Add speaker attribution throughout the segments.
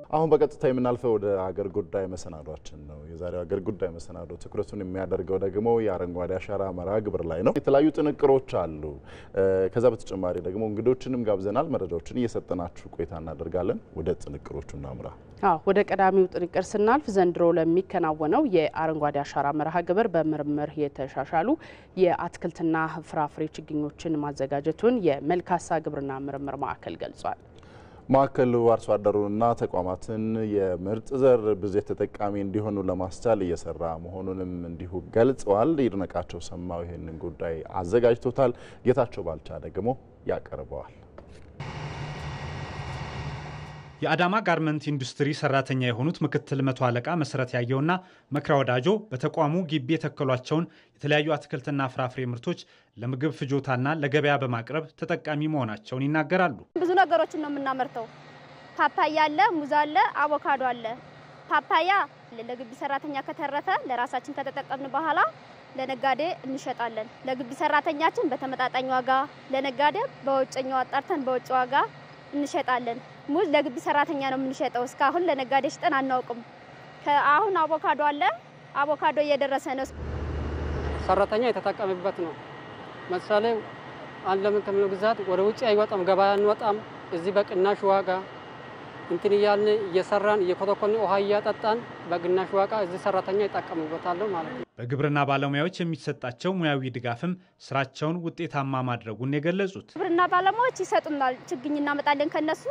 Speaker 1: አሁን በቀጥታ የምናልፈው ወደ ሀገር ጉዳይ መሰናዷችን ነው። የዛሬው ሀገር ጉዳይ መሰናዶ ትኩረቱን የሚያደርገው ደግሞ የአረንጓዴ አሻራ መርሃ ግብር ላይ ነው። የተለያዩ ጥንቅሮች አሉ። ከዛ በተጨማሪ ደግሞ እንግዶችንም ጋብዘናል። መረጃዎችን እየሰጠናችሁ ቆይታ እናደርጋለን። ወደ ጥንቅሮቹ እናምራ።
Speaker 2: ወደ ቀዳሚው ጥንቅር ስናልፍ ዘንድሮ ለሚከናወነው የአረንጓዴ አሻራ መርሃ ግብር በምርምር የተሻሻሉ የአትክልትና ፍራፍሬ ችግኞችን ማዘጋጀቱን የመልካሳ ግብርና ምርምር ማዕከል ገልጿል።
Speaker 1: ማዕከሉ አርሶ አደሩንና ተቋማትን የምርጥ ዘር ብዜት ተጠቃሚ እንዲሆኑ ለማስቻል እየሰራ መሆኑንም እንዲሁ ገልጸዋል። ይድነቃቸው ሰማው ይሄንን ጉዳይ አዘጋጅቶታል። ጌታቸው ባልቻ ደግሞ ያቀርበዋል።
Speaker 3: የአዳማ ጋርመንት ኢንዱስትሪ ሰራተኛ የሆኑት ምክትል መቶ አለቃ መሰረት ያየውና መክራ ወዳጆ በተቋሙ ግቢ የተከሏቸውን የተለያዩ አትክልትና ፍራፍሬ ምርቶች ለምግብ ፍጆታና ለገበያ በማቅረብ ተጠቃሚ መሆናቸውን ይናገራሉ።
Speaker 4: ብዙ ነገሮችን ነው የምናመርተው። ፓፓያ አለ፣ ሙዝ አለ፣ አቮካዶ አለ። ፓፓያ ለግቢ ሰራተኛ ከተረፈ ለራሳችን ከተጠቀምን በኋላ ለነጋዴ እንሸጣለን። ለግቢ ሰራተኛችን በተመጣጣኝ ዋጋ፣ ለነጋዴ በውጭኛው አጣርተን በውጭ ዋጋ እንሸጣለን። ሙዝ ለግቢ ሰራተኛ ነው የምንሸጠው። እስካሁን ለነጋዴ ሽጠን አናውቅም። አሁን አቮካዶ አለ። አቮካዶ እየደረሰ ነው።
Speaker 5: ሰራተኛ የተጠቀመበት ነው። ለምሳሌ አንለምን ከሚለው ግዛት ወደ ውጪ አይወጣም፣ ገበያ አንወጣም። እዚህ በቅናሽ ዋጋ እንትን እያልን እየሰራን እየኮተኮልን ውሃ እያጠጣን በቅናሽ ዋጋ እዚህ ሰራተኛ ይጠቀሙበታል ማለት ነው።
Speaker 3: በግብርና ባለሙያዎች የሚሰጣቸው ሙያዊ ድጋፍም ስራቸውን ውጤታማ ማድረጉን የገለጹት
Speaker 4: ግብርና ባለሙያዎች ይሰጡናል። ችግኝ እናመጣለን ከነሱ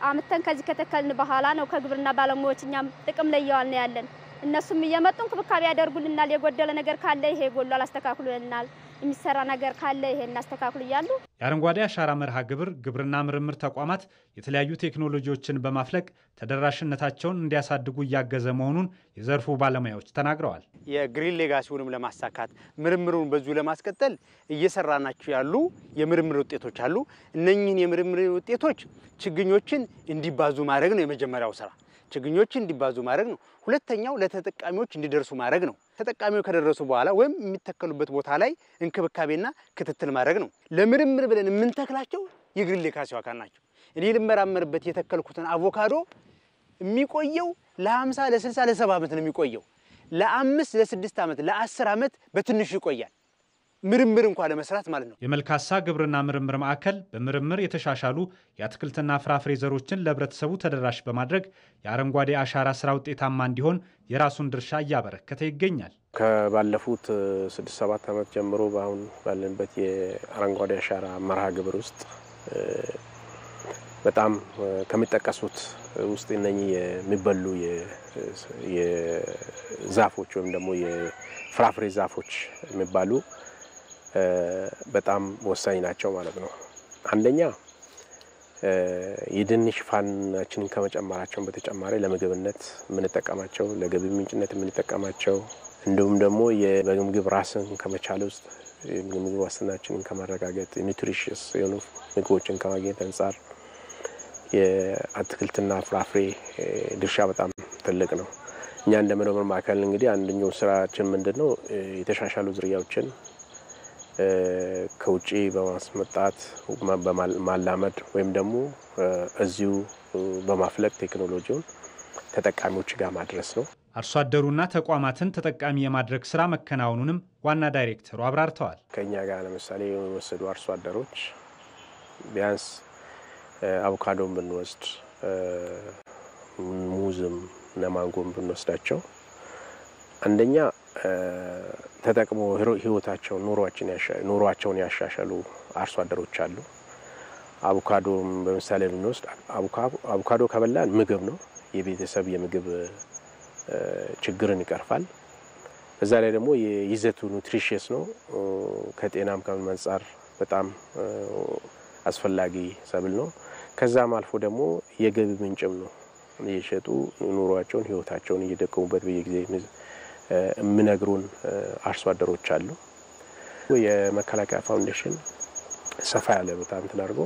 Speaker 4: አምተን ከዚህ ከተከልን በኋላ ነው ከግብርና ባለሙያዎች እኛም ጥቅም ላይ ያዋልን ያለን። እነሱም እየመጡ እንክብካቤ ያደርጉልናል። የጎደለ ነገር ካለ ይሄ ጎሏል አስተካክሉልናል፣ የሚሰራ ነገር ካለ ይሄ እናስተካክሉ ይያሉ።
Speaker 3: የአረንጓዴ አሻራ መርሃ ግብር ግብርና ምርምር ተቋማት የተለያዩ ቴክኖሎጂዎችን በማፍለቅ ተደራሽነታቸውን እንዲያሳድጉ እያገዘ መሆኑን የዘርፉ ባለሙያዎች ተናግረዋል።
Speaker 6: የግሪን ሌጋሲውንም ለማሳካት ምርምሩን በዚሁ ለማስቀጠል እየሰራናቸው ያሉ የምርምር ውጤቶች አሉ። እነኚህን የምርምር ውጤቶች ችግኞችን እንዲባዙ ማድረግ ነው የመጀመሪያው ስራ። ችግኞችን እንዲባዙ ማድረግ ነው። ሁለተኛው ለተጠቃሚዎች እንዲደርሱ ማድረግ ነው። ተጠቃሚዎች ከደረሱ በኋላ ወይም የሚተከሉበት ቦታ ላይ እንክብካቤና ክትትል ማድረግ ነው። ለምርምር ብለን የምንተክላቸው የግሪን ሌጋሲው አካል ናቸው። እኔ ልመራመርበት የተከልኩትን አቮካዶ የሚቆየው ለ50 ለ60 ለ70 ዓመት ነው የሚቆየው። ለ5 ለ6 ዓመት ለ10 ዓመት በትንሹ ይቆያል። ምርምር እንኳን ለመስራት ማለት ነው።
Speaker 3: የመልካሳ ግብርና ምርምር ማዕከል በምርምር የተሻሻሉ የአትክልትና ፍራፍሬ ዘሮችን ለህብረተሰቡ ተደራሽ በማድረግ የአረንጓዴ አሻራ ስራ ውጤታማ እንዲሆን የራሱን ድርሻ እያበረከተ ይገኛል።
Speaker 7: ከባለፉት 6-7 ዓመት ጀምሮ በአሁን ባለንበት የአረንጓዴ አሻራ መርሃ ግብር ውስጥ በጣም ከሚጠቀሱት ውስጥ እነኚህ የሚበሉ የዛፎች ወይም ደግሞ የፍራፍሬ ዛፎች የሚባሉ በጣም ወሳኝ ናቸው ማለት ነው። አንደኛ የደን ሽፋናችንን ከመጨመራቸው በተጨማሪ ለምግብነት የምንጠቀማቸው፣ ለገቢ ምንጭነት የምንጠቀማቸው እንዲሁም ደግሞ የምግብ ራስን ከመቻል ውስጥ የምግብ ዋስትናችንን ከማረጋገጥ ኒውትሪሽስ የሆኑ ምግቦችን ከማግኘት አንጻር የአትክልትና ፍራፍሬ ድርሻ በጣም ትልቅ ነው። እኛ እንደ ምርምር ማዕከል እንግዲህ አንደኛው ስራችን ምንድነው የተሻሻሉ ዝርያዎችን ከውጪ በማስመጣት በማላመድ ወይም ደግሞ እዚሁ በማፍለቅ ቴክኖሎጂውን ተጠቃሚዎች ጋር ማድረስ ነው።
Speaker 3: አርሶ አደሩና ተቋማትን ተጠቃሚ የማድረግ ስራ መከናወኑንም ዋና ዳይሬክተሩ አብራርተዋል።
Speaker 7: ከኛ ጋር ለምሳሌ የሚወሰዱ አርሶ አደሮች ቢያንስ አቮካዶን ብንወስድ ሙዝም እና ማንጎም ብንወስዳቸው አንደኛ ተጠቅሞ ህይወታቸውን ኑሯቸውን ያሻሻሉ አርሶ አደሮች አሉ። አቮካዶም በመሳሌ ብንወስድ አቮካዶ ከበላን ምግብ ነው፣ የቤተሰብ የምግብ ችግርን ይቀርፋል። በዛ ላይ ደግሞ የይዘቱ ኑትሪሽስ ነው፣ ከጤናም ከመንጻር በጣም አስፈላጊ ሰብል ነው። ከዛም አልፎ ደግሞ የገቢ ምንጭም ነው። እየሸጡ ኑሯቸውን ህይወታቸውን እየደቀሙበት በየጊዜ የሚነግሩን አርሶ አደሮች አሉ። የመከላከያ ፋውንዴሽን ሰፋ ያለ በጣም ተናርጎ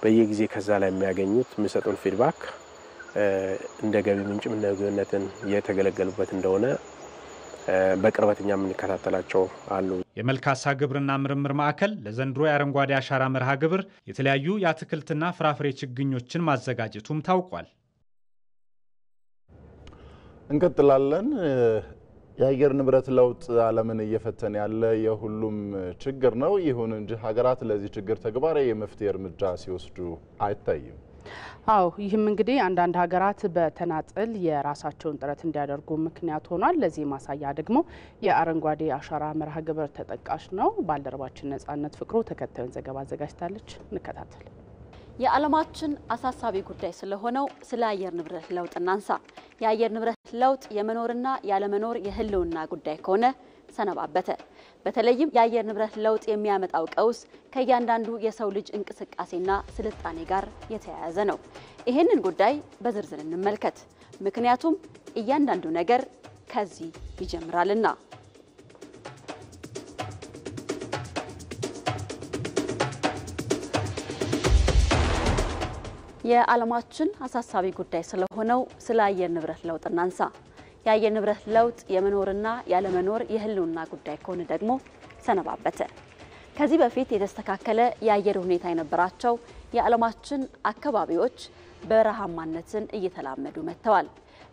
Speaker 7: በየጊዜ ከዛ ላይ የሚያገኙት የሚሰጡን ፊድባክ እንደ ገቢ ምንጭም እንደ ግብነትን የተገለገሉበት እንደሆነ በቅርበትኛ የምንከታተላቸው አሉ።
Speaker 3: የመልካሳ ግብርና ምርምር ማዕከል ለዘንድሮ የአረንጓዴ አሻራ መርሃ ግብር የተለያዩ የአትክልትና ፍራፍሬ ችግኞችን ማዘጋጀቱም ታውቋል።
Speaker 1: እንቀጥላለን። የአየር ንብረት ለውጥ ዓለምን እየፈተነ ያለ የሁሉም ችግር ነው። ይሁን እንጂ ሀገራት ለዚህ ችግር ተግባራዊ የመፍትሄ እርምጃ ሲወስዱ አይታይም።
Speaker 2: አዎ ይህም እንግዲህ አንዳንድ ሀገራት በተናጥል የራሳቸውን ጥረት እንዲያደርጉ ምክንያት ሆኗል። ለዚህ ማሳያ ደግሞ የአረንጓዴ አሻራ መርሃ ግብር ተጠቃሽ ነው። ባልደረባችን ነጻነት ፍቅሩ ተከታዩን ዘገባ አዘጋጅታለች። እንከታተል።
Speaker 8: የዓለማችን አሳሳቢ ጉዳይ ስለሆነው ስለ አየር ንብረት ለውጥ እናንሳ። የአየር ንብረት ለውጥ የመኖርና ያለመኖር የህልውና ጉዳይ ከሆነ ሰነባበተ። በተለይም የአየር ንብረት ለውጥ የሚያመጣው ቀውስ ከእያንዳንዱ የሰው ልጅ እንቅስቃሴና ስልጣኔ ጋር የተያያዘ ነው። ይህንን ጉዳይ በዝርዝር እንመልከት። ምክንያቱም እያንዳንዱ ነገር ከዚህ ይጀምራልና። የዓለማችን አሳሳቢ ጉዳይ ስለሆነው ስለ አየር ንብረት ለውጥ እናንሳ። የአየር ንብረት ለውጥ የመኖርና ያለመኖር የህልውና ጉዳይ ከሆነ ደግሞ ሰነባበተ። ከዚህ በፊት የተስተካከለ የአየር ሁኔታ የነበራቸው የዓለማችን አካባቢዎች በረሃማነትን እየተላመዱ መጥተዋል።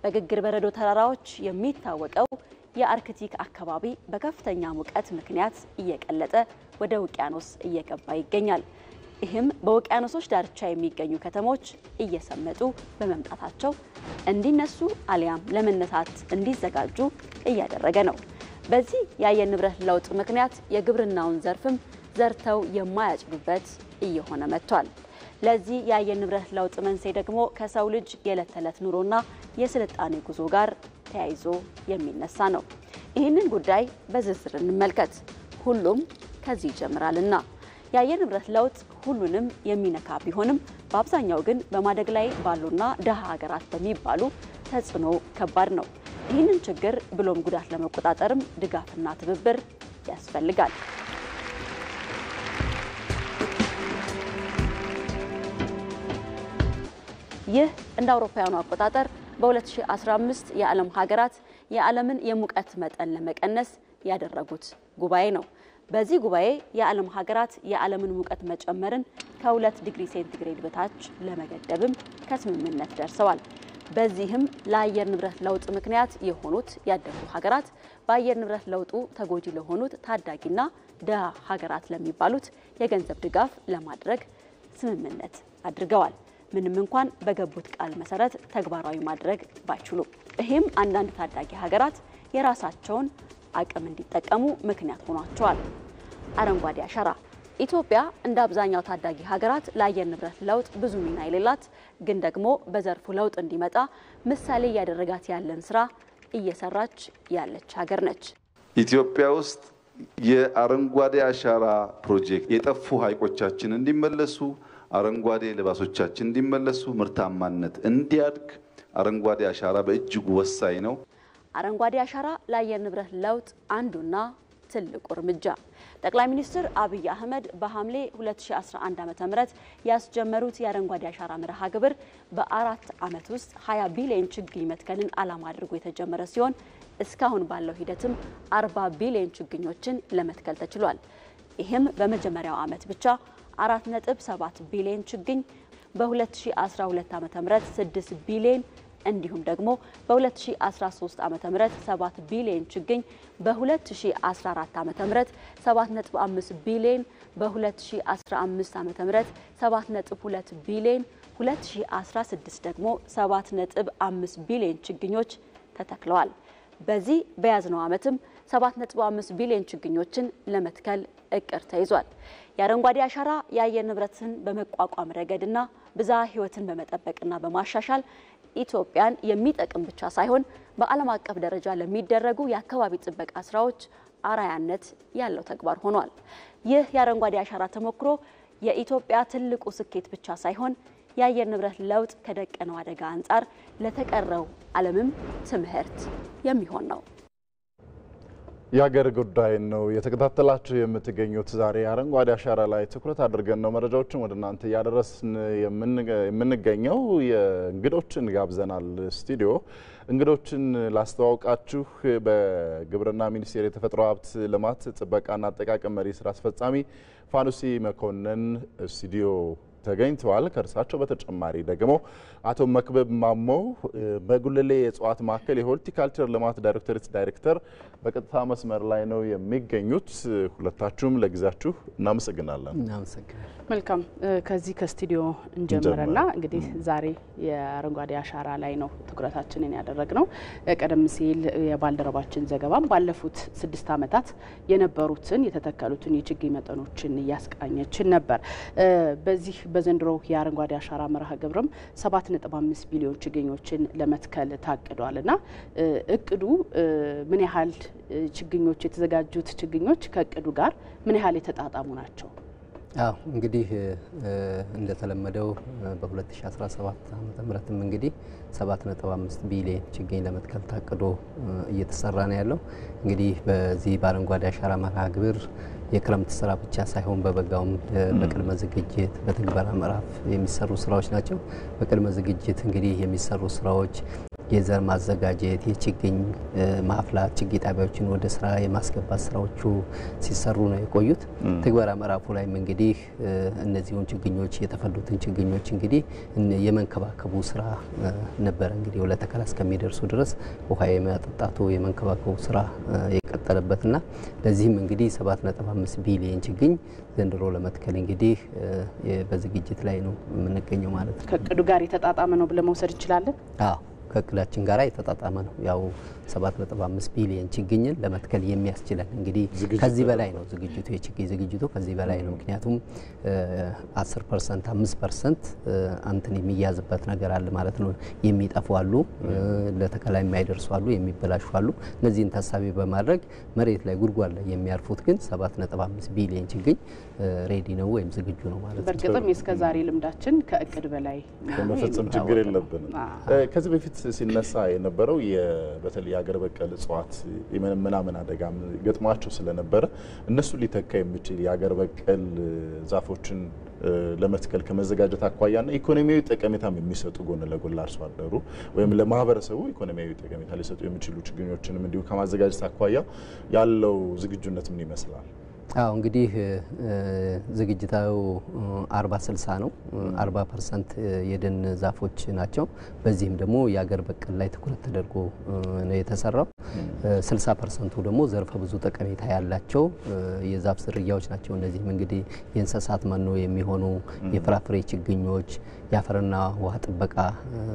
Speaker 8: በግግር በረዶ ተራራዎች የሚታወቀው የአርክቲክ አካባቢ በከፍተኛ ሙቀት ምክንያት እየቀለጠ ወደ ውቅያኖስ እየገባ ይገኛል። ይህም በውቅያኖሶች ዳርቻ የሚገኙ ከተሞች እየሰመጡ በመምጣታቸው እንዲነሱ አሊያም ለመነሳት እንዲዘጋጁ እያደረገ ነው። በዚህ የአየር ንብረት ለውጥ ምክንያት የግብርናውን ዘርፍም ዘርተው የማያጭዱበት እየሆነ መጥቷል። ለዚህ የአየር ንብረት ለውጥ መንስኤ ደግሞ ከሰው ልጅ የዕለት ተዕለት ኑሮና የስልጣኔ ጉዞ ጋር ተያይዞ የሚነሳ ነው። ይህንን ጉዳይ በዝርዝር እንመልከት። ሁሉም ከዚህ ይጀምራልና። የአየር ንብረት ለውጥ ሁሉንም የሚነካ ቢሆንም በአብዛኛው ግን በማደግ ላይ ባሉና ደሃ ሀገራት በሚባሉ ተጽዕኖ ከባድ ነው። ይህንን ችግር ብሎም ጉዳት ለመቆጣጠርም ድጋፍና ትብብር ያስፈልጋል። ይህ እንደ አውሮፓውያኑ አቆጣጠር በ2015 የዓለም ሀገራት የዓለምን የሙቀት መጠን ለመቀነስ ያደረጉት ጉባኤ ነው። በዚህ ጉባኤ የዓለም ሀገራት የዓለምን ሙቀት መጨመርን ከ2 ዲግሪ ሴንቲግሬድ በታች ለመገደብም ከስምምነት ደርሰዋል። በዚህም ለአየር ንብረት ለውጥ ምክንያት የሆኑት ያደጉ ሀገራት በአየር ንብረት ለውጡ ተጎጂ ለሆኑት ታዳጊና ደሃ ሀገራት ለሚባሉት የገንዘብ ድጋፍ ለማድረግ ስምምነት አድርገዋል። ምንም እንኳን በገቡት ቃል መሰረት ተግባራዊ ማድረግ ባይችሉም ይህም አንዳንድ ታዳጊ ሀገራት የራሳቸውን አቅም እንዲጠቀሙ ምክንያት ሆኗቸዋል። አረንጓዴ አሻራ ኢትዮጵያ እንደ አብዛኛው ታዳጊ ሀገራት ለአየር ንብረት ለውጥ ብዙ ሚና የሌላት ግን ደግሞ በዘርፉ ለውጥ እንዲመጣ ምሳሌ ያደረጋት ያለን ስራ እየሰራች ያለች ሀገር ነች።
Speaker 9: ኢትዮጵያ ውስጥ የአረንጓዴ አሻራ ፕሮጀክት የጠፉ ሐይቆቻችን እንዲመለሱ፣ አረንጓዴ ልባሶቻችን እንዲመለሱ፣ ምርታማነት እንዲያድግ አረንጓዴ አሻራ በእጅጉ ወሳኝ ነው።
Speaker 8: አረንጓዴ አሻራ ለአየር ንብረት ለውጥ አንዱና ትልቁ እርምጃ ጠቅላይ ሚኒስትር አብይ አህመድ በሐምሌ 2011 ዓ.ም ያስጀመሩት የአረንጓዴ አሻራ መርሃ ግብር በ4 ዓመት ውስጥ 20 ቢሊዮን ችግኝ መትከልን ዓላማ አድርጎ የተጀመረ ሲሆን እስካሁን ባለው ሂደትም 40 ቢሊዮን ችግኞችን ለመትከል ተችሏል። ይህም በመጀመሪያው ዓመት ብቻ 4.7 ቢሊዮን ችግኝ፣ በ2012 ዓ.ም 6 ቢሊዮን እንዲሁም ደግሞ በ2013 ዓ.ም 7 ቢሊዮን ችግኝ፣ በ2014 ዓ.ም 7.5 ቢሊዮን፣ በ2015 ዓ.ም 7.2 ቢሊዮን፣ 2016 ደግሞ 7.5 ቢሊዮን ችግኞች ተተክለዋል። በዚህ በያዝነው ዓመትም 7.5 ቢሊዮን ችግኞችን ለመትከል እቅድ ተይዟል። የአረንጓዴ አሻራ የአየር ንብረትን በመቋቋም ረገድና ብዝሃ ሕይወትን በመጠበቅና በማሻሻል ኢትዮጵያን የሚጠቅም ብቻ ሳይሆን በዓለም አቀፍ ደረጃ ለሚደረጉ የአካባቢ ጥበቃ ስራዎች አራያነት ያለው ተግባር ሆኗል። ይህ የአረንጓዴ አሻራ ተሞክሮ የኢትዮጵያ ትልቁ ስኬት ብቻ ሳይሆን የአየር ንብረት ለውጥ ከደቀነው አደጋ አንጻር ለተቀረው ዓለምም ትምህርት የሚሆን ነው።
Speaker 1: የሀገር ጉዳይ ነው የተከታተላችሁ የምትገኙት። ዛሬ አረንጓዴ አሻራ ላይ ትኩረት አድርገን ነው መረጃዎችን ወደ እናንተ እያደረስን የምንገኘው። የእንግዶችን ጋብዘናል ስቱዲዮ። እንግዶችን ላስተዋውቃችሁ። በግብርና ሚኒስቴር የተፈጥሮ ሀብት ልማት ጥበቃና አጠቃቀም መሪ ስራ አስፈጻሚ ፋኑሲ መኮንን ስቱዲዮ ተገኝተዋል። ከእርሳቸው በተጨማሪ ደግሞ አቶ መክብብ ማሞ በጉለሌ የእጽዋት ማዕከል የሆርቲካልቸር ልማት ዳይሬክቶሬት ዳይሬክተር በቀጥታ መስመር ላይ ነው የሚገኙት። ሁለታችሁም ለጊዜያችሁ እናመሰግናለን።
Speaker 2: መልካም። ከዚህ ከስቱዲዮ እንጀምርና እንግዲህ ዛሬ የአረንጓዴ አሻራ ላይ ነው ትኩረታችንን ያደረግነው። ቀደም ሲል የባልደረባችን ዘገባም ባለፉት 6 ዓመታት የነበሩትን የተተከሉትን የችግኝ መጠኖችን እያስቃኘችን ነበር። በዚህ በዘንድሮ የአረንጓዴ አሻራ መርሃ ግብርም 7.5 ቢሊዮን ችግኞችን ለመትከል ታቅዷልና እቅዱ ምን ያህል ችግኞች የተዘጋጁት ችግኞች ከእቅዱ ጋር ምን ያህል የተጣጣሙ ናቸው?
Speaker 10: አዎ እንግዲህ እንደተለመደው በ2017 ዓ.ም እንግዲህ 7.5 ቢሊዮን ችግኝ ለመትከል ታቅዶ እየተሰራ ነው ያለው። እንግዲህ በዚህ በአረንጓዴ አሻራ መርሃ ግብር የክረምት ስራ ብቻ ሳይሆን በበጋውም በቅድመ ዝግጅት በትግበራ ምዕራፍ የሚሰሩ ስራዎች ናቸው። በቅድመ ዝግጅት እንግዲህ የሚሰሩ ስራዎች የዘር ማዘጋጀት፣ የችግኝ ማፍላት፣ ችግኝ ጣቢያዎችን ወደ ስራ የማስገባት ስራዎቹ ሲሰሩ ነው የቆዩት። ትግበራ ምዕራፉ ላይም እንግዲህ እነዚህን ችግኞች የተፈሉትን ችግኞች እንግዲህ የመንከባከቡ ስራ ነበር። እንግዲህ ወደ ተከላ እስከሚደርሱ ድረስ ውሃ የማጠጣቱ የመንከባከቡ ስራ የቀጠለበትና ለዚህም እንግዲህ 7.5 ቢሊዮን ችግኝ ዘንድሮ ለመትከል እንግዲህ በዝግጅት ላይ ነው የምንገኘው ማለት ነው።
Speaker 2: ከእቅዱ ጋር የተጣጣመ ነው ብለን መውሰድ እንችላለን?
Speaker 10: አዎ ከእቅዳችን ጋር የተጣጣመ ነው። ያው 7.5 ቢሊዮን ችግኝን ለመትከል የሚያስችለን እንግዲህ ከዚህ በላይ ነው ዝግጅቱ። የችግኝ ዝግጅቱ ከዚህ በላይ ነው። ምክንያቱም 10% 5% አንተን የሚያዝበት ነገር አለ ማለት ነው። የሚጠፉ አሉ፣ ለተከላ የማይደርሱ አሉ፣ የሚበላሹ አሉ። እነዚህን ታሳቢ በማድረግ መሬት ላይ ጉድጓድ ላይ የሚያርፉት ግን 7.5 ቢሊዮን ችግኝ ሬዲ ነው ወይም ዝግጁ ነው ማለት ነው።
Speaker 2: በእርግጥም እስከዛሬ ልምዳችን ከእቅድ በላይ
Speaker 1: መፈጸም ችግር የለብንም። ከዚህ በፊት ሲነሳ የነበረው በተለይ የሀገር በቀል እጽዋት ምናምን አደጋም ገጥሟቸው ስለነበረ እነሱ ሊተካ የሚችል የሀገር በቀል ዛፎችን ለመትከል ከመዘጋጀት አኳያና ኢኮኖሚያዊ ጠቀሜታም የሚሰጡ ጎን ለጎን ለአርሶ አደሩ ወይም ለማህበረሰቡ ኢኮኖሚያዊ ጠቀሜታ ሊሰጡ የሚችሉ ችግኞችንም እንዲሁ ከማዘጋጀት አኳያ ያለው ዝግጁነት ምን ይመስላል?
Speaker 10: አዎ እንግዲህ ዝግጅታው 40-60 ነው። 40% የደን ዛፎች ናቸው። በዚህም ደግሞ የሀገር በቀል ላይ ትኩረት ተደርጎ ነው የተሰራው። 60% ደግሞ ዘርፈ ብዙ ጠቀሜታ ያላቸው የዛፍ ዝርያዎች ናቸው። እነዚህም እንግዲህ የእንስሳት መኖ የሚሆኑ የፍራፍሬ ችግኞች፣ የአፈርና ውሃ ጥበቃ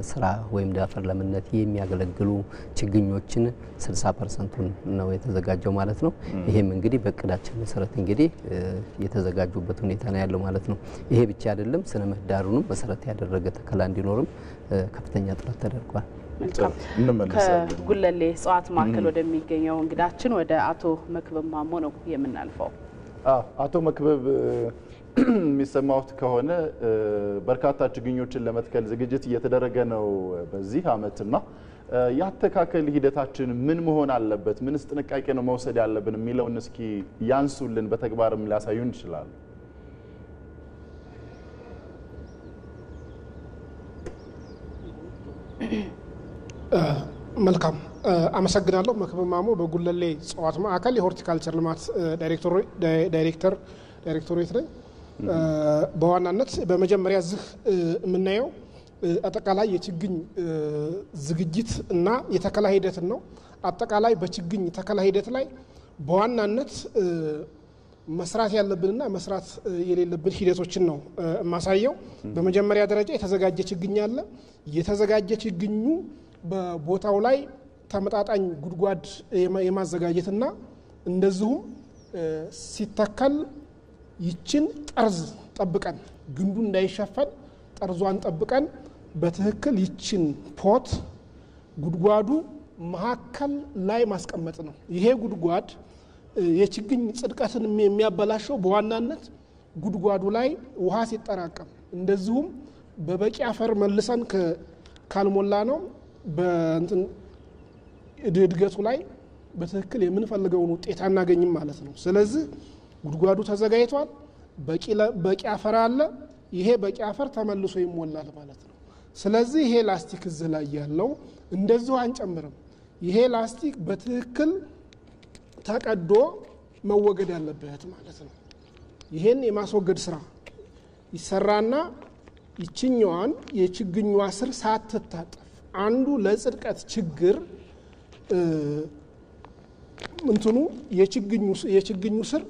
Speaker 10: ስራ ወይም ለአፈር ለምነት የሚያገለግሉ ችግኞችን 60%ን ነው የተዘጋጀው ማለት ነው። ይሄም እንግዲህ በእቅዳችን መሰረት እንግዲህ የተዘጋጁበት ሁኔታ ነው ያለው ማለት ነው። ይሄ ብቻ አይደለም፣ ስነ ምህዳሩንም መሰረት ያደረገ ተከላ እንዲኖርም ከፍተኛ ጥረት ተደርጓል።
Speaker 2: ከጉለሌ እጽዋት ማዕከል ወደሚገኘው እንግዳችን ወደ አቶ መክብብ ማሞ ነው የምናልፈው።
Speaker 1: አቶ መክብብ የሚሰማውት ከሆነ በርካታ ችግኞችን ለመትከል ዝግጅት እየተደረገ ነው በዚህ አመትና ያተካከል ሂደታችን ምን መሆን አለበት? ምንስ ጥንቃቄ ነው መውሰድ ያለብን የሚለውን እስኪ ያንሱልን፣ በተግባርም ሊያሳዩን ይችላል።
Speaker 11: መልካም አመሰግናለሁ። መክብብ ማሞ በጉለሌ እጽዋት ማዕከል የሆርቲካልቸር ልማት ዳይሬክቶሬት ነኝ። በዋናነት በመጀመሪያ እዚህ የምናየው አጠቃላይ የችግኝ ዝግጅት እና የተከላ ሂደትን ነው። አጠቃላይ በችግኝ ተከላ ሂደት ላይ በዋናነት መስራት ያለብንና መስራት የሌለብን ሂደቶችን ነው የማሳየው። በመጀመሪያ ደረጃ የተዘጋጀ ችግኝ አለ። የተዘጋጀ ችግኙ በቦታው ላይ ተመጣጣኝ ጉድጓድ የማዘጋጀትና እንደዚሁም ሲተከል ይችን ጠርዝ ጠብቀን ግንዱ እንዳይሸፈን ጠርዟን ጠብቀን በትክክል ይችን ፖት ጉድጓዱ መሀከል ላይ ማስቀመጥ ነው። ይሄ ጉድጓድ የችግኝ ጽድቀትን የሚያበላሸው በዋናነት ጉድጓዱ ላይ ውሃ ሲጠራቀም እንደዚሁም በበቂ አፈር መልሰን ካልሞላ ነው በእንትን እድገቱ ላይ በትክክል የምንፈልገውን ውጤት አናገኝም ማለት ነው። ስለዚህ ጉድጓዱ ተዘጋጅቷል፣ በቂ አፈር አለ። ይሄ በቂ አፈር ተመልሶ ይሞላል ማለት ነው። ስለዚህ ይሄ ላስቲክ እዚህ ላይ ያለው እንደዚሁ አንጨምርም። ይሄ ላስቲክ በትክክል ተቀዶ መወገድ ያለበት ማለት ነው። ይሄን የማስወገድ ስራ ይሰራና ይችኛዋን የችግኟ ስር ሳትታጠፍ አንዱ ለጽድቀት ችግር እንትኑ የችግኙ ስር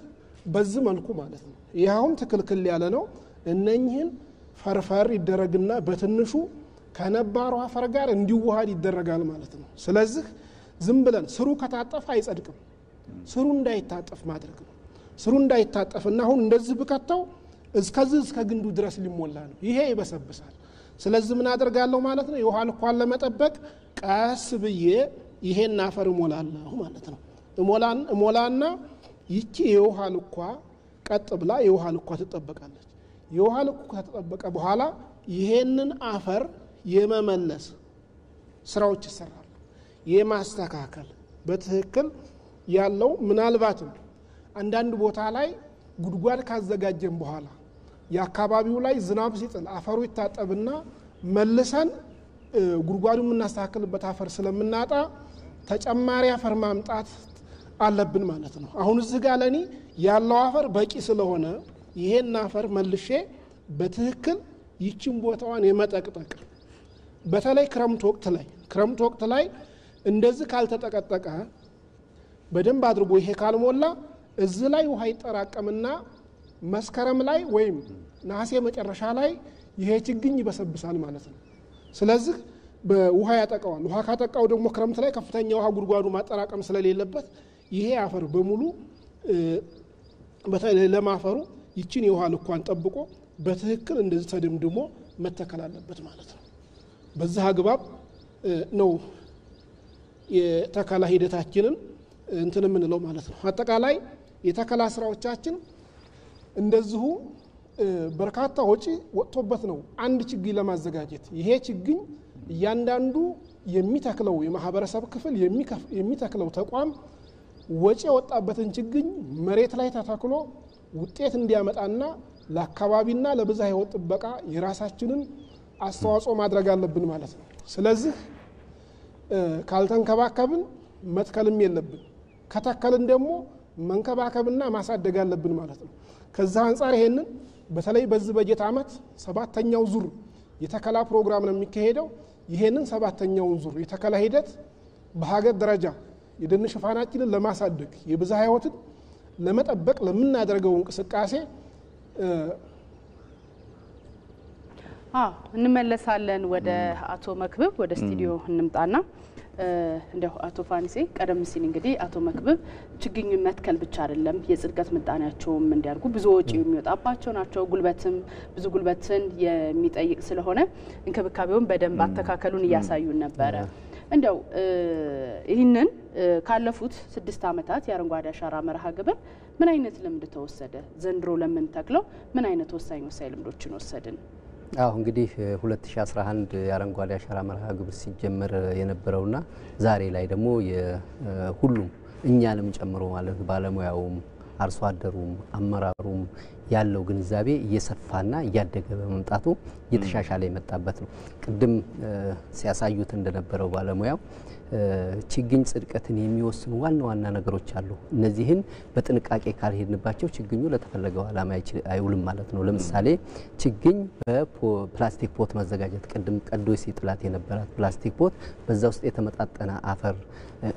Speaker 11: በዚህ መልኩ ማለት ነው። ይሄውን ትክልክል ያለ ነው። እነኚህን ፈርፈር ይደረግና በትንሹ ከነባሩ አፈር ጋር እንዲዋሃድ ይደረጋል ማለት ነው። ስለዚህ ዝም ብለን ስሩ ከታጠፈ አይጸድቅም። ስሩ እንዳይታጠፍ ማድረግ ነው። ስሩ እንዳይታጠፍና አሁን እንደዚህ ብከተው እስከዚህ እስከ ግንዱ ድረስ ሊሞላ ነው። ይሄ ይበሰብሳል። ስለዚህ ምን አደርጋለሁ ማለት ነው? የውሃ ልኳን ለመጠበቅ ቀስ ብዬ ይሄን አፈር እሞላለሁ ማለት ነው። እሞላና ይቺ የውሃ ልኳ ቀጥ ብላ የውሃ ልኳ ትጠበቃለች። የውሃ ልኩ ከተጠበቀ በኋላ ይሄንን አፈር የመመለስ ስራዎች ይሰራሉ። የማስተካከል በትክክል ያለው ምናልባትም አንዳንድ ቦታ ላይ ጉድጓድ ካዘጋጀን በኋላ የአካባቢው ላይ ዝናብ ሲጥል አፈሩ ይታጠብና መልሰን ጉድጓዱ የምናስተካክልበት አፈር ስለምናጣ ተጨማሪ አፈር ማምጣት አለብን ማለት ነው። አሁን እዚህ ጋር ለኔ ያለው አፈር በቂ ስለሆነ ይሄን አፈር መልሼ በትክክል ይችን ቦታዋን የመጠቅጠቅ በተለይ ክረምት ወቅት ላይ እንደዚህ ካልተጠቀጠቀ በደንብ አድርጎ ይሄ ካልሞላ እዚህ ላይ ውሃ ይጠራቀምና መስከረም ላይ ወይም ነሐሴ መጨረሻ ላይ ይሄ ችግኝ ይበሰብሳል ማለት ነው። ስለዚህ በውሃ ያጠቃዋል። ውሃ ካጠቃው ደግሞ ክረምት ላይ ከፍተኛ ውሃ ጉድጓዱ ማጠራቀም ስለሌለበት ይሄ አፈር በሙሉ በተለይ ለማፈሩ ይችን የውሃ ልኳን ጠብቆ በትክክል እንደዚህ ተደምድሞ መተከል አለበት ማለት ነው። በዛ አግባብ ነው የተከላ ሂደታችንን እንትን የምንለው ማለት ነው። አጠቃላይ የተከላ ስራዎቻችን እንደዚሁ በርካታ ወጪ ወጥቶበት ነው አንድ ችግኝ ለማዘጋጀት። ይሄ ችግኝ እያንዳንዱ የሚተክለው የማህበረሰብ ክፍል የሚተክለው ተቋም ወጪ የወጣበትን ችግኝ መሬት ላይ ተተክሎ ውጤት እንዲያመጣና ለአካባቢና ለብዝሃ ሕይወት ጥበቃ የራሳችንን አስተዋጽኦ ማድረግ አለብን ማለት ነው። ስለዚህ ካልተንከባከብን መትከልም የለብን፣ ከተከልን ደግሞ መንከባከብና ማሳደግ አለብን ማለት ነው። ከዛ አንፃር ይሄንን በተለይ በዚህ በጀት ዓመት 7ኛው ዙር የተከላ ፕሮግራም ነው የሚካሄደው። ይሄንን 7ኛውን ዙር የተከላ ሂደት በሀገር ደረጃ የደን ሽፋናችንን ለማሳደግ የብዝሃ ሕይወትን ለመጠበቅ ለምናደርገው እንቅስቃሴ
Speaker 2: እንመለሳለን። ወደ አቶ መክብብ ወደ ስቱዲዮ እንምጣና እንደው አቶ ፋኒሴ ቀደም ሲል እንግዲህ አቶ መክብብ ችግኝ መትከል ብቻ አይደለም የጽድቀት ምጣኔያቸውም እንዲያርጉ ብዙ ወጪ የሚወጣባቸው ናቸው። ብዙ ጉልበትን የሚጠይቅ ስለሆነ እንክብካቤውን በደንብ አተካከሉን እያሳዩን ነበረ። እንደው ይህንን ካለፉት 6 ዓመታት የአረንጓዴ አሻራ መርሃ ግብር ምን አይነት ልምድ ተወሰደ? ዘንድሮ ለምን ተክለው ምን አይነት ወሳኝ ልምዶችን ወሰድን?
Speaker 10: እንግዲህ 2011 የአረንጓዴ አሻራ መርሃ ግብር ሲጀመር የነበረውና ዛሬ ላይ ደግሞ ሁሉም እኛንም ጨምሮ ማለት ባለሙያውም አርሶ አደሩም አመራሩም ያለው ግንዛቤ እየሰፋና እያደገ በመምጣቱ እየተሻሻለ የመጣበት ነው። ቅድም ሲያሳዩት እንደነበረው ባለሙያው ችግኝ ጽድቀትን የሚወስኑ ዋና ነገሮች አሉ። እነዚህን በጥንቃቄ ካልሄድንባቸው ችግኙ ለተፈለገው ዓላማ አይውልም ማለት ነው። ለምሳሌ ችግኝ በፕላስቲክ ፖት መዘጋጀት፣ ቅድም ቀዶ ሲጥላት የነበራት ፕላስቲክ ፖት በዛ ውስጥ የተመጣጠነ አፈር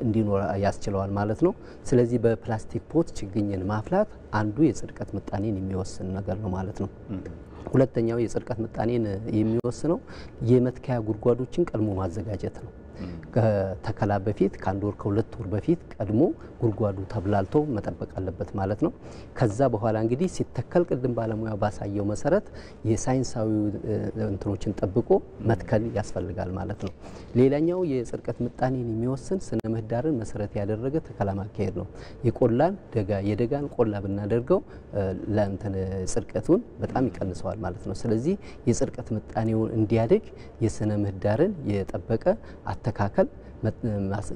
Speaker 10: እንዲኖር ያስችለዋል ማለት ነው። ስለዚህ በፕላስቲክ ፖት ችግኝን ማፍላት አንዱ የጽድቀት ምጣኔን የሚወስን ነገር ነው ማለት ነው። ሁለተኛው የጽድቀት ምጣኔን የሚወስነው የመትከያ ጉድጓዶችን ቀድሞ ማዘጋጀት ነው። ከተከላ በፊት ከ1 ወር ከ2 ወር በፊት ቀድሞ ጉድጓዱ ተብላልቶ መጠበቅ አለበት ማለት ነው። ከዛ በኋላ እንግዲህ ሲተከል ቅድም ባለሙያ ባሳየው መሰረት የሳይንሳዊ እንትኖችን ጠብቆ መትከል ያስፈልጋል ማለት ነው። ሌላኛው የጽድቀት ምጣኔን የሚወስን ስነ ምህዳርን መሰረት ያደረገ ተከላ ማካሄድ ነው። የቆላን ደጋ የደጋን ቆላ ብናደርገው ለእንትን ጽድቀቱን በጣም ይቀንሰዋል ማለት ነው። ስለዚህ የጽድቀት ምጣኔውን እንዲያድግ የስነ ምህዳርን የጠበቀ አተካከል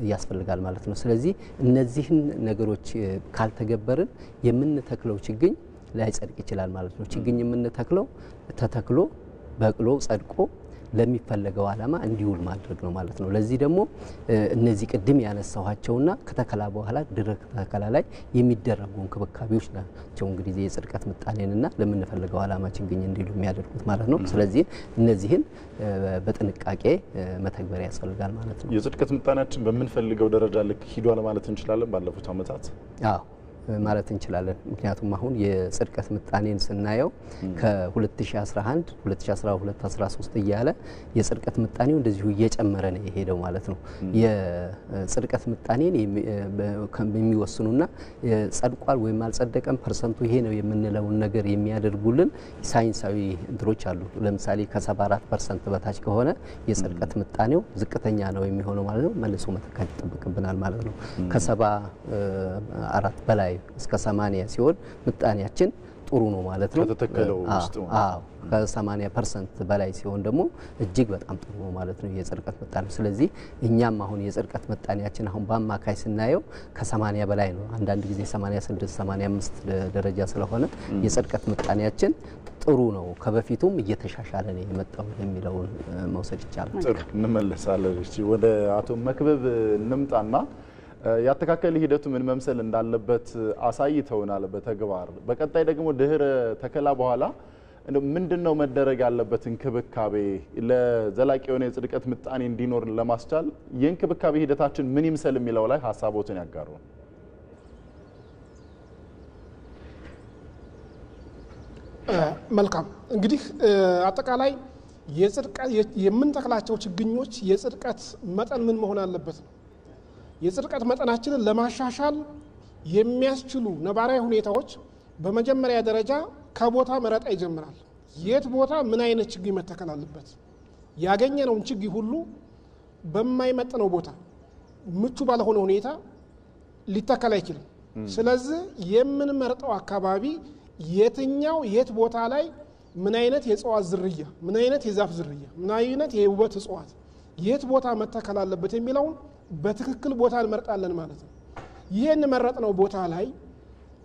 Speaker 10: ያስፈልጋል ማለት ነው። ስለዚህ እነዚህን ነገሮች ካልተገበርን የምንተክለው ችግኝ ላይጸድቅ ይችላል ማለት ነው። ችግኝ የምንተክለው ተተክሎ በቅሎ ጸድቆ ለሚፈለገው ዓላማ እንዲውል ማድረግ ነው ማለት ነው። ለዚህ ደግሞ እነዚህ ቅድም ያነሳኋቸውና ከተከላ በኋላ ድህረ ተከላ ላይ የሚደረጉ እንክብካቤዎች ናቸው እንግዲህ የጽድቀት ምጣኔንና ለምንፈልገው ዓላማ ችግኝ እንዲሉ የሚያደርጉት ማለት ነው። ስለዚህ እነዚህን በጥንቃቄ መተግበር ያስፈልጋል ማለት ነው።
Speaker 1: የጽድቀት ምጣኔያችን በምንፈልገው ደረጃ ልክ ሂዷል ማለት እንችላለን ባለፉት ዓመታት?
Speaker 10: አዎ ማለት እንችላለን። ምክንያቱም አሁን የጽድቀት ምጣኔን ስናየው ከ2011 2012 13 እያለ የጽድቀት ምጣኔው እንደዚሁ እየጨመረ ነው የሄደው ማለት ነው። የጽድቀት ምጣኔን የሚወስኑና ጸድቋል ወይም አልጸደቀም ፐርሰንቱ ይሄ ነው የምንለውን ነገር የሚያደርጉልን ሳይንሳዊ እንትሮች አሉ። ለምሳሌ ከ74% በታች ከሆነ የጽድቀት ምጣኔው ዝቅተኛ ነው የሚሆነው ማለት ነው። መልሶ መተካት ይጠበቅብናል ማለት ነው። ከ74 በላይ እስከ 80 ሲሆን ምጣኔያችን ጥሩ ነው ማለት ነው።
Speaker 1: ከተተከለው ውስጥ
Speaker 10: ከ80% በላይ ሲሆን ደግሞ እጅግ በጣም ጥሩ ነው ማለት ነው የጽድቀት ምጣኔ። ስለዚህ እኛም አሁን የጽድቀት ምጣኔያችን አሁን በአማካይ ስናየው ከ80 በላይ ነው። አንዳንድ ጊዜ 86 85 ደረጃ ስለሆነ የጽድቀት ምጣኔያችን ጥሩ ነው፣ ከበፊቱም እየተሻሻለ ነው የመጣው የሚለውን መውሰድ ይቻላል።
Speaker 1: ጥሩ እንመለሳለን። እሺ ወደ አቶ መክብብ እንምጣና ያተካከለ ሂደቱ ምን መምሰል እንዳለበት አሳይተውናል በተግባር። በቀጣይ ደግሞ ድህረ ተከላ በኋላ ምንድነው መደረግ ያለበት እንክብካቤ ለዘላቂ የሆነ የጽድቀት ምጣኔ እንዲኖር ለማስቻል የእንክብካቤ ሂደታችን ምን ይምሰል የሚለው ላይ ሐሳቦትን ያጋሩ።
Speaker 11: መልካም እንግዲህ አጠቃላይ የምንተክላቸው ችግኞች የጽድቀት መጠን ምን መሆን አለበት ነው። የጽድቀት መጠናችንን ለማሻሻል የሚያስችሉ ነባራዊ ሁኔታዎች በመጀመሪያ ደረጃ ከቦታ መረጣ ይጀምራል። የት ቦታ ምን አይነት ችግኝ መተከል አለበት? ያገኘነውን ችግኝ ሁሉ በማይመጥነው ቦታ ምቹ ባልሆነ ሁኔታ ሊተከል አይችልም። ስለዚህ የምንመርጠው አካባቢ የትኛው የት ቦታ ላይ ምን አይነት የእጽዋት ዝርያ፣ ምን አይነት የዛፍ ዝርያ፣ ምን አይነት የውበት እጽዋት የት ቦታ መተከል አለበት የሚለውን በትክክል ቦታ እንመርጣለን ማለት ነው። ይሄን መረጥነው ቦታ ላይ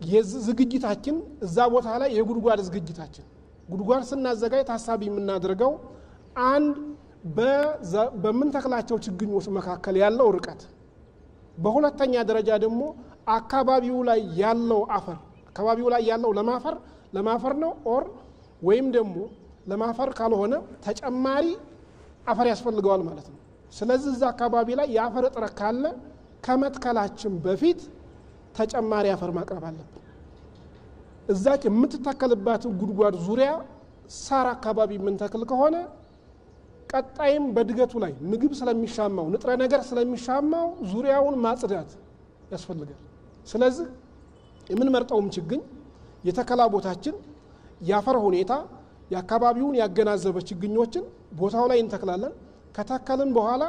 Speaker 11: የዝግጅታችን እዛ ቦታ ላይ የጉድጓድ ዝግጅታችን ጉድጓድ ስናዘጋጅ ታሳቢ የምናደርገው አንድ በምንተክላቸው ችግኞች መካከል ያለው ርቀት፣ በሁለተኛ ደረጃ ደግሞ አካባቢው ላይ ያለው አፈር፣ አካባቢው ላይ ያለው ለማፈር ነው ኦር ወይም ደግሞ ለማፈር ካልሆነ ተጨማሪ አፈር ያስፈልገዋል ማለት ነው። ስለዚህ እዛ አካባቢ ላይ የአፈር እጥረት ካለ ከመትከላችን በፊት ተጨማሪ አፈር ማቅረብ አለብን። እዛች የምትተከልባት ጉድጓድ ዙሪያ ሳር አካባቢ የምንተክል ከሆነ ቀጣይም በድገቱ ላይ ምግብ ስለሚሻማው ንጥረ ነገር ስለሚሻማው ዙሪያውን ማጽዳት ያስፈልጋል። ስለዚህ የምንመርጠውም ችግኝ የተከላ ቦታችን የአፈር ሁኔታ የአካባቢውን ያገናዘበ ችግኞችን ቦታው ላይ እንተክላለን። ከተከልን በኋላ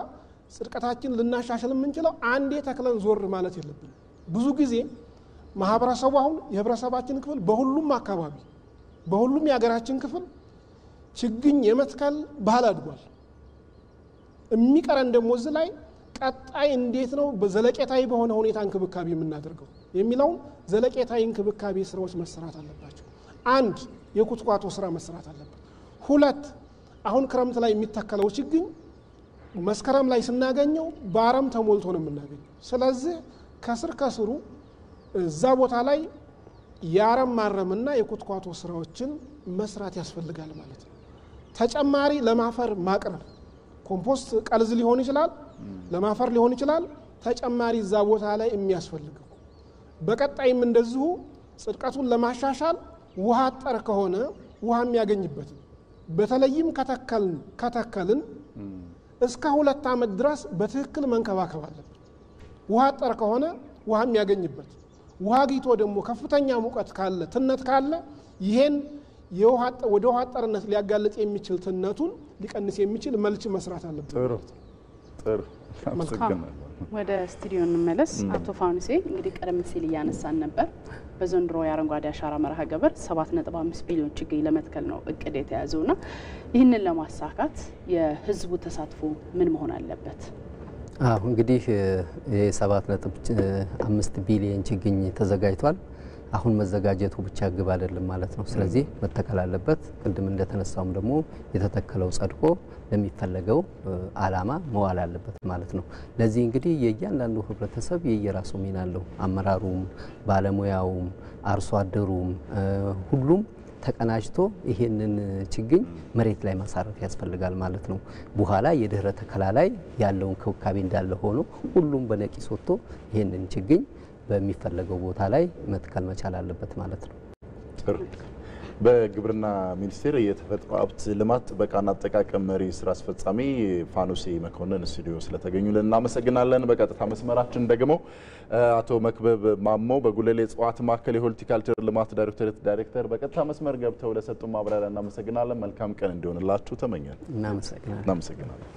Speaker 11: ጽድቀታችን ልናሻሽል የምንችለው አንዴ ተክለን ዞር ማለት የለብንም። ብዙ ጊዜ ማህበረሰቡ አሁን የህብረተሰባችን ክፍል በሁሉም አካባቢ በሁሉም የሀገራችን ክፍል ችግኝ የመትከል ባህል አድጓል። የሚቀረን ደግሞ እዚህ ላይ ቀጣይ እንዴት ነው በዘለቄታዊ በሆነ ሁኔታ እንክብካቤ የምናደርገው የሚለውን ዘለቄታዊ እንክብካቤ ስራዎች መሰራት አለባቸው። አንድ የኩትኳቶ ስራ መሰራት አለበት። ሁለት አሁን ክረምት ላይ የሚተከለው ችግኝ መስከረም ላይ ስናገኘው በአረም ተሞልቶ ነው የምናገኘው። ስለዚህ ከስር ከስሩ እዛ ቦታ ላይ የአረም ማረምና የኩትኳቶ ስራዎችን መስራት ያስፈልጋል ማለት ነው። ተጨማሪ ለማፈር ማቅረብ ኮምፖስት ቀልዝ ሊሆን ይችላል፣ ለማፈር ሊሆን ይችላል። ተጨማሪ እዛ ቦታ ላይ የሚያስፈልገው በቀጣይም እንደዚሁ ጽድቀቱን ለማሻሻል ውሃ አጠር ከሆነ ውሃ የሚያገኝበት በተለይም ከተከልን እስከ 2 ዓመት ድረስ በትክክል መንከባከብ አለበት። ውሃ አጠር ከሆነ ውሃ የሚያገኝበት፣ ውሃ ግይቶ ደግሞ ከፍተኛ ሙቀት ካለ ትነት ካለ ይሄን ወደ ውሃ አጠርነት ሊያጋልጥ የሚችል ትነቱን ሊቀንስ የሚችል መልች መስራት አለበት።
Speaker 1: ጥሩ
Speaker 2: ወደ ስቱዲዮ እንመለስ። አቶ ፋኑሴ እንግዲህ ቀደም ሲል ያነሳን ነበር በዘንድሮ የአረንጓዴ አሻራ መርሃ ግብር 7.5 ቢሊዮን ችግኝ ለመትከል ነው እቅድ የተያዘውና ይህንን ለማሳካት የህዝቡ ተሳትፎ ምን መሆን አለበት?
Speaker 10: እንግዲህ የ7.5 ቢሊዮን ችግኝ ተዘጋጅቷል። አሁን መዘጋጀቱ ብቻ ግብ አይደለም ማለት ነው። ስለዚህ መተከል አለበት። ቅድም እንደተነሳውም ደግሞ የተተከለው ጸድቆ ለሚፈለገው አላማ መዋል አለበት ማለት ነው። ለዚህ እንግዲህ የእያንዳንዱ ህብረተሰብ የየራሱ ሚና አለው። አመራሩም፣ ባለሙያውም፣ አርሶ አደሩም ሁሉም ተቀናጅቶ ይሄንን ችግኝ መሬት ላይ ማሳረፍ ያስፈልጋል ማለት ነው። በኋላ የድህረ ተከላ ላይ ያለውን ክብካቤ እንዳለ ሆኖ ሁሉም በነቂስ ወጥቶ ይሄንን ችግኝ በሚፈለገው ቦታ ላይ መትከል መቻል አለበት ማለት ነው።
Speaker 1: በግብርና ሚኒስቴር የተፈጥሮ ሀብት ልማት ጥበቃና አጠቃቀም መሪ ስራ አስፈጻሚ ፋኖሴ መኮንን ስቱዲዮ ስለተገኙልን እናመሰግናለን። በቀጥታ መስመራችን ደግሞ አቶ መክበብ ማሞ በጉለሌ እጽዋት ማዕከል የሆርቲካልቸር ልማት ዳይሬክቶሬት ዳይሬክተር በቀጥታ መስመር ገብተው ለሰጡ ማብራሪያ እናመሰግናለን። መልካም ቀን እንዲሆንላችሁ ተመኘን።
Speaker 10: እናመሰግናለን።
Speaker 1: እናመሰግናለን።